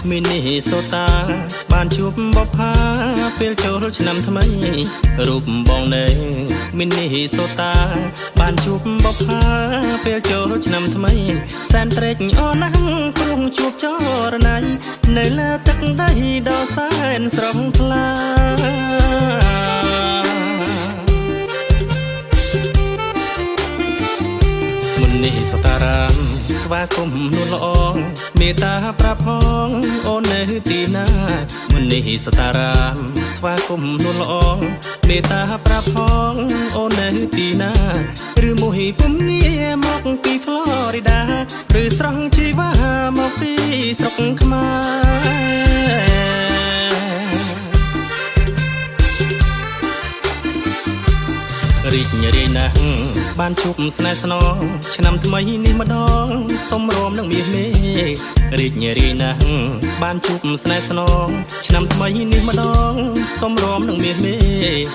មីនីសូតាបានជួបបបផាពេលចូលឆ្នាំថ្មីរូបបងនៅមីនីសូតាបានជួបបបផាពេលចូលឆ្នាំថ្មីសែនត្រេកអរណាស់ព្រោះជួបចរណៃនៅលើទឹកដីដ៏សែនស្រស់ថ្លាមុននេះសតារាមស្វាគមន៍នួនល្អមេតាប្រាប់ផងអូននៅទីណាមុននេះសតារាមស្វាគមន៍នួនល្អមេតាប្រាប់ផងអូននៅទីណាឬមួយពុំងារមកពីហ្វ្លូរីដាឬស្រស់ជីវ៉ាមកពីស្រុកខ្មែររីករាយណាស់បានជួបស្នេហ៍ស្នងឆ្នាំថ្មីនេះម្ដងសុំរំនឹងមាសមេរីករាយណាស់បានជួបស្នេហ៍ស្នងឆ្នាំថ្មីនេះម្ដងសុំរំនឹងមាសមេ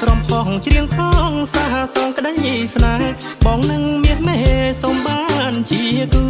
រំផងច្រៀងផងសាហាសងក្តីស្នេហ៍បងនឹងមាសមេសុំបានជាគូ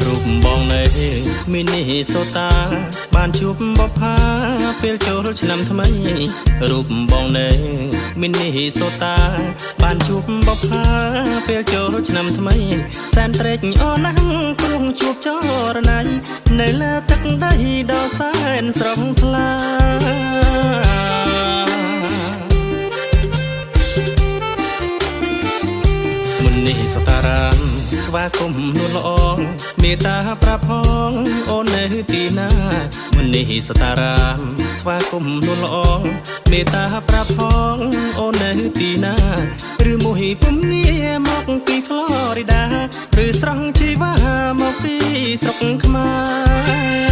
រូបបងនៅមីនីសូតាបានជួបបបផាពេលចូលឆ្នាំថ្មីរូបបងនៅមីនីសូតាបានជួបបបផាពេលចូលឆ្នាំថ្មីសែនត្រេកអរណាស់ព្រោះជួបចរណៃនៅលើទឹកដីដ៏សែនស្រស់ថ្លាមុននេះសតារាមស្វាគមន៍នួនល្អមេតាប្រាប់ផងអូននៅទីណាមុននេះសតារាមស្វាគមន៍នួនល្អមេតាប្រាប់ផងអូននៅទីណាឬមួយពុំងារមកពីហ្វ្លូរីដាឬស្រស់ជីវ៉ាមកពីស្រុកខ្មែរ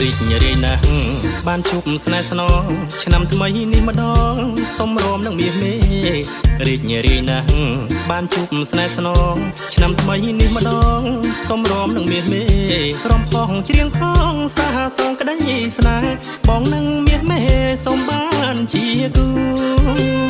រីករាយណាស់បានជួបស្នេហ៍ស្នងឆ្នាំថ្មីនេះម្ដងសុំរំនឹងមាសមេរីករាយណាស់បានជួបស្នេហ៍ស្នងឆ្នាំថ្មីនេះម្ដងសុំរំនឹងមាសមេរំផងច្រៀងផងសាហាសងក្តីស្នេហ៍បងនឹងមាសមេសុំបានជាគូ